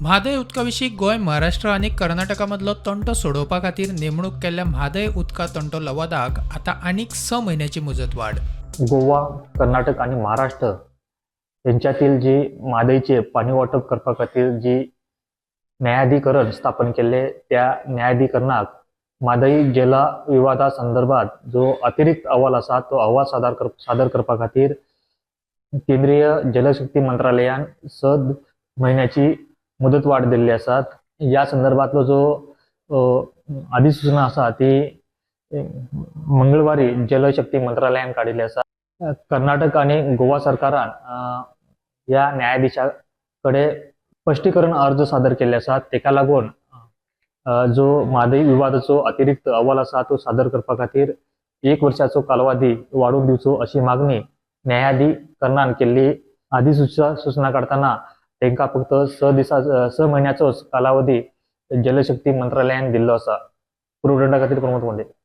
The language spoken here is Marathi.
म्हादय उदका विशीं गोंय महाराष्ट्र आनी कर्नाटकामधलो तंटो सोडोवपा खातीर नेमणूक केल्ल्या म्हादय उदका तंटो लवादाक आतां आनीक 6 म्हयन्याची मुजत वाड. गोवा, कर्नाटक आणि महाराष्ट्र यांच्यातील जी म्हादयचे पाणी वाटप करपा खातीर जी न्यायाधिकरण स्थापन केले त्या न्यायाधिकरणाक म्हादय जला विवादा संदर्भात जो अतिरिक्त अहवाल असा तो अहवाल सादर करपा खातीर केंद्रीय जलशक्ती मंत्रालयान 6 महिन्याची मुदतवाढ दिल्ली आसात. या संदर्भातलो जो अधिसूचना आसा ती मंगळवारी जलशक्ती मंत्रालयान काडिल्ली आसा. कर्नाटक आणि गोवा सरकारान या न्यायाधीशाकडे स्पष्टीकरण अर्ज सादर केले आसात. तेका लागून जो म्हादय विवादाचो अतिरिक्त अहवाल आसा तो सादर करपा खातीर 1 वर्षाचो कालावधी वाडोवन दिवचो अशी मागणी न्यायाधिकरणान केल्ली. अधिसूचना काढताना तांकां फक्त 6 महिन्याचोच कालावधी जलशक्ती मंत्रालयान दिल्लो आसा. पुरवठा खातीर प्रमोद मोंडे.